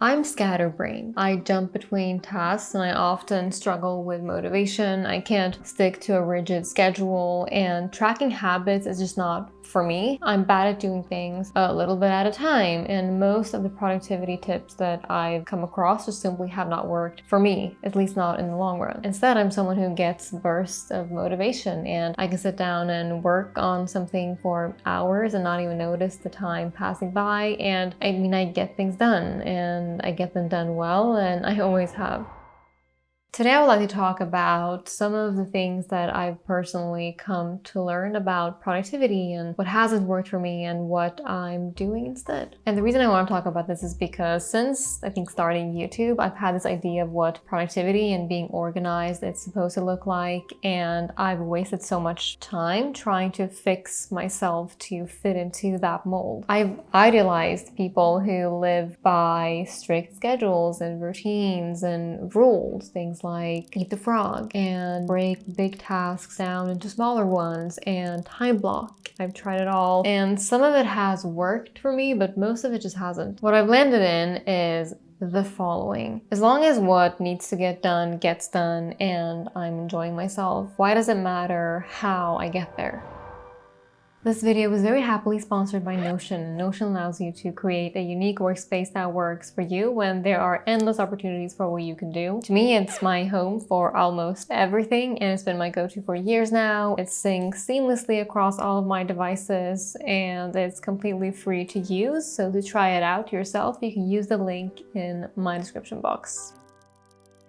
I'm scatterbrained. I jump between tasks and I often struggle with motivation. I can't stick to a rigid schedule, and tracking habits is just not for me. I'm bad at doing things a little bit at a time, and most of the productivity tips that I've come across just simply have not worked for me, at least not in the long run. Instead, I'm someone who gets bursts of motivation, and I can sit down and work on something for hours and not even notice the time passing by. And I get things done, and I get them done well, and I always have. Today, I would like to talk about some of the things that I've personally come to learn about productivity and what hasn't worked for me and what I'm doing instead. And the reason I want to talk about this is because since I think starting YouTube, I've had this idea of what productivity and being organized is supposed to look like, and I've wasted so much time trying to fix myself to fit into that mold. I've idealized people who live by strict schedules and routines and rules, things like eat the frog and break big tasks down into smaller ones and time block. I've tried it all, and some of it has worked for me, but most of it just hasn't. What I've landed in is the following. As long as what needs to get done gets done and I'm enjoying myself, why does it matter how I get there? This video was very happily sponsored by Notion. Notion allows you to create a unique workspace that works for you when there are endless opportunities for what you can do. To me, it's my home for almost everything, and it's been my go-to for years now. It syncs seamlessly across all of my devices, and it's completely free to use. So to try it out yourself, you can use the link in my description box.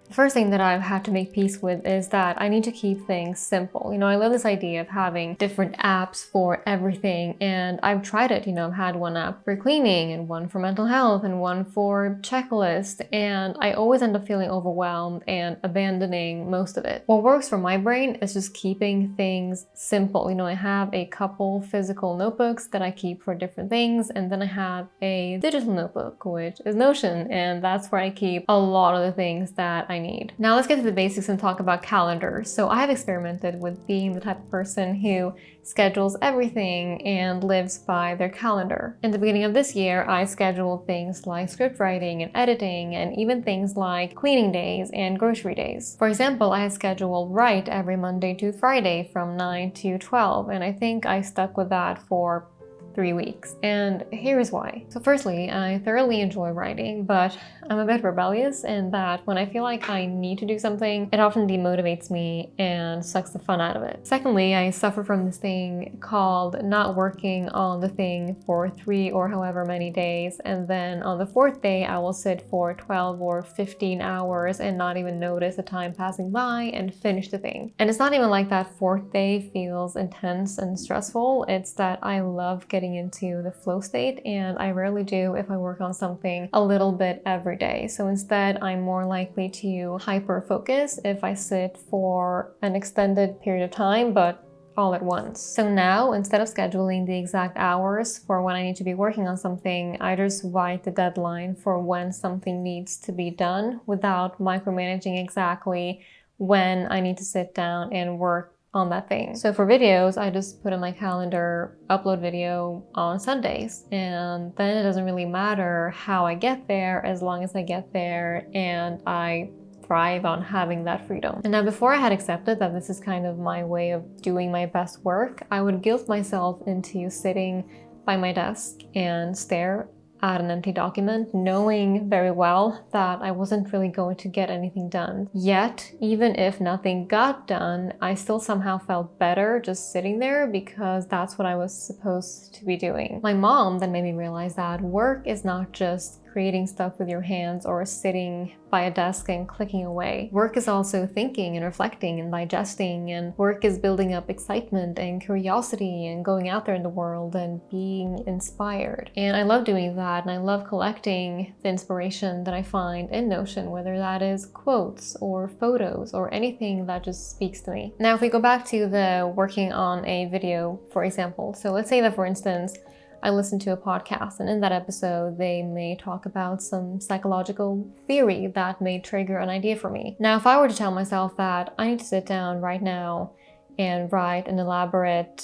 The first thing that I've had to make peace with is that I need to keep things simple. I love this idea of having different apps for everything, and I've tried it. I've had one app for cleaning and one for mental health and one for checklist, and I always end up feeling overwhelmed and abandoning most of it. What works for my brain is just keeping things simple. I have a couple physical notebooks that I keep for different things, and then I have a digital notebook, which is Notion, and that's where I keep a lot of the things that I need. Now let's get to the basics and talk about calendars. So I have experimented with being the type of person who schedules everything and lives by their calendar. In the beginning of this year, I scheduled things like script writing and editing, and even things like cleaning days and grocery days. For example, I had scheduled write every Monday to Friday from 9 to 12, and I think I stuck with that for 3 weeks. And here's why. So firstly, I thoroughly enjoy writing, but I'm a bit rebellious in that when I feel like I need to do something, it often demotivates me and sucks the fun out of it. Secondly, I suffer from this thing called not working on the thing for 3 or however many days, and then on the 4th day, I will sit for 12 or 15 hours and not even notice the time passing by and finish the thing. And it's not even like that 4th day feels intense and stressful. It's that I love getting into the flow state, and I rarely do if I work on something a little bit every day. So instead, I'm more likely to hyper focus if I sit for an extended period of time, but all at once. So now, instead of scheduling the exact hours for when I need to be working on something, I just write the deadline for when something needs to be done without micromanaging exactly when I need to sit down and work on that thing. So for videos, I just put in my calendar, upload video on Sundays, and then it doesn't really matter how I get there as long as I get there and I thrive on having that freedom. And now, before I had accepted that this is kind of my way of doing my best work, I would guilt myself into sitting by my desk and stare at an empty document, knowing very well that I wasn't really going to get anything done. Yet, even if nothing got done, I still somehow felt better just sitting there because that's what I was supposed to be doing. My mom then made me realize that work is not just creating stuff with your hands or sitting by a desk and clicking away. Work is also thinking and reflecting and digesting, and work is building up excitement and curiosity and going out there in the world and being inspired. And I love doing that, and I love collecting the inspiration that I find in Notion, whether that is quotes or photos or anything that just speaks to me. Now, if we go back to the working on a video, for example, so let's say that, for instance, I listen to a podcast, and in that episode, they may talk about some psychological theory that may trigger an idea for me. Now, if I were to tell myself that I need to sit down right now and write an elaborate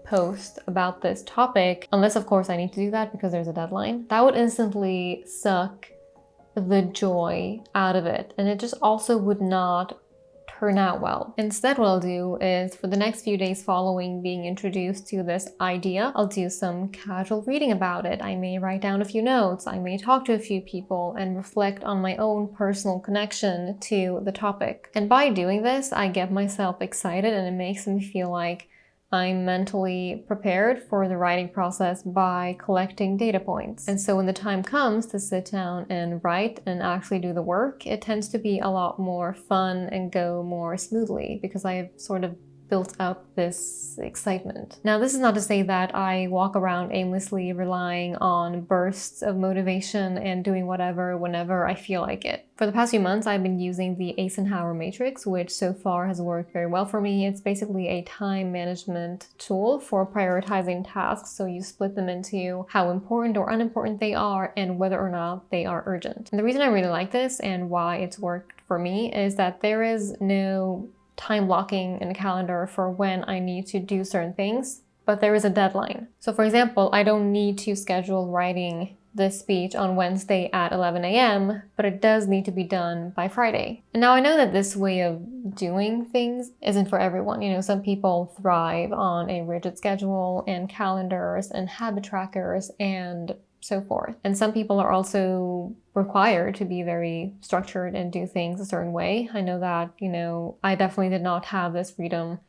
post about this topic, unless of course I need to do that because there's a deadline, that would instantly suck the joy out of it, and it just also would not turn out well. Instead, what I'll do is for the next few days following being introduced to this idea, I'll do some casual reading about it. I may write down a few notes, I may talk to a few people and reflect on my own personal connection to the topic. And by doing this, I get myself excited and it makes me feel like I'm mentally prepared for the writing process by collecting data points. And so when the time comes to sit down and write and actually do the work, it tends to be a lot more fun and go more smoothly because I've sort of built up this excitement. Now, this is not to say that I walk around aimlessly relying on bursts of motivation and doing whatever whenever I feel like it. For the past few months, I've been using the Eisenhower matrix, which so far has worked very well for me. It's basically a time management tool for prioritizing tasks. So you split them into how important or unimportant they are and whether or not they are urgent. And the reason I really like this and why it's worked for me is that there is no time blocking in a calendar for when I need to do certain things, but there is a deadline. So for example, I don't need to schedule writing this speech on Wednesday at 11 a.m., but it does need to be done by Friday. And now I know that this way of doing things isn't for everyone. You know, some people thrive on a rigid schedule and calendars and habit trackers and so forth. And some people are also required to be very structured and do things a certain way. I know that, I definitely did not have this freedom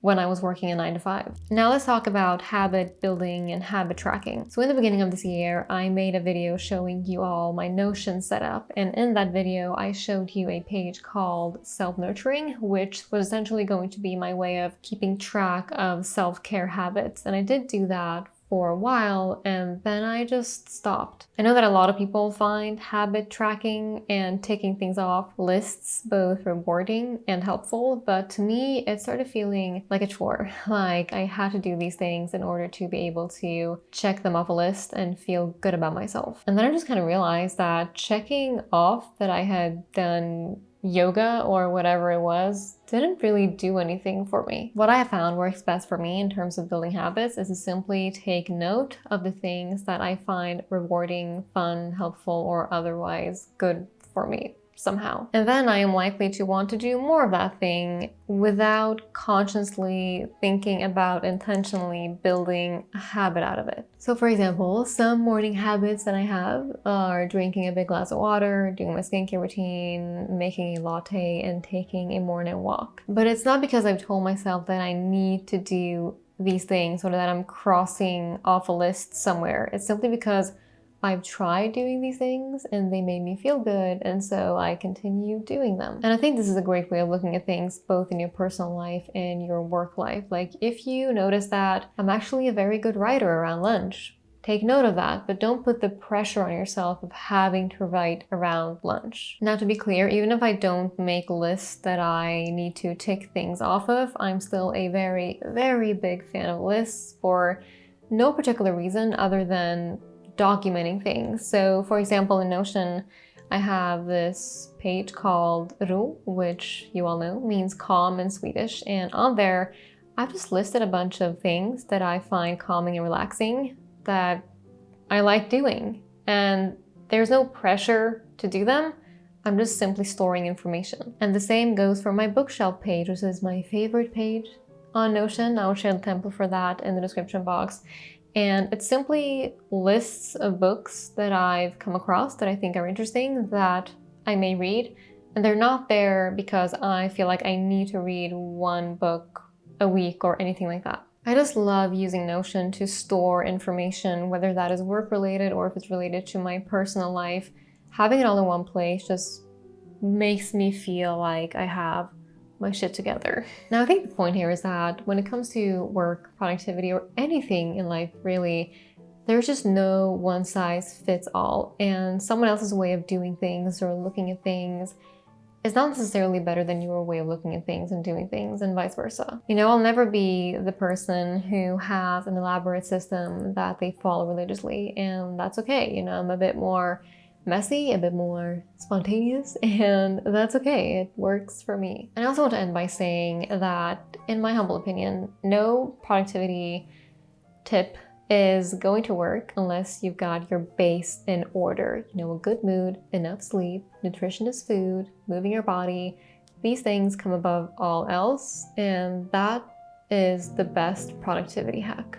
when I was working a 9 to 5. Now let's talk about habit building and habit tracking. So in the beginning of this year, I made a video showing you all my Notion setup. And in that video, I showed you a page called Self-Nurturing, which was essentially going to be my way of keeping track of self-care habits. And I did do that for a while and then I just stopped. I know that a lot of people find habit tracking and taking things off lists both rewarding and helpful, but to me it started feeling like a chore. Like I had to do these things in order to be able to check them off a list and feel good about myself. And then I just kind of realized that checking off that I had done yoga or whatever it was didn't really do anything for me. What I have found works best for me in terms of building habits is to simply take note of the things that I find rewarding, fun, helpful, or otherwise good for me somehow. And then I am likely to want to do more of that thing without consciously thinking about intentionally building a habit out of it. So for example, some morning habits that I have are drinking a big glass of water, doing my skincare routine, making a latte, and taking a morning walk. But it's not because I've told myself that I need to do these things or that I'm crossing off a list somewhere. It's simply because I've tried doing these things and they made me feel good, and so I continue doing them. And I think this is a great way of looking at things both in your personal life and your work life. Like if you notice that I'm actually a very good writer around lunch, take note of that, but don't put the pressure on yourself of having to write around lunch. Now to be clear, even if I don't make lists that I need to tick things off of, I'm still a very, very big fan of lists for no particular reason other than documenting things. So for example, in Notion, I have this page called Ro, which you all know means calm in Swedish. And on there, I've just listed a bunch of things that I find calming and relaxing that I like doing. And there's no pressure to do them. I'm just simply storing information. And the same goes for my bookshelf page, which is my favorite page on Notion. I'll share the template for that in the description box. And it simply lists of books that I've come across that I think are interesting that I may read. And they're not there because I feel like I need to read one book a week or anything like that. I just love using Notion to store information, whether that is work related or if it's related to my personal life. Having it all in one place just makes me feel like I have my shit together. Now, I think the point here is that when it comes to work, productivity, or anything in life, really, there's just no one size fits all. And someone else's way of doing things or looking at things is not necessarily better than your way of looking at things and doing things, and vice versa. I'll never be the person who has an elaborate system that they follow religiously, and that's okay. I'm a bit more messy, a bit more spontaneous, and that's okay. It works for me. And I also want to end by saying that, in my humble opinion, no productivity tip is going to work unless you've got your base in order. You know, a good mood, enough sleep, nutritious food, moving your body. These things come above all else, and that is the best productivity hack.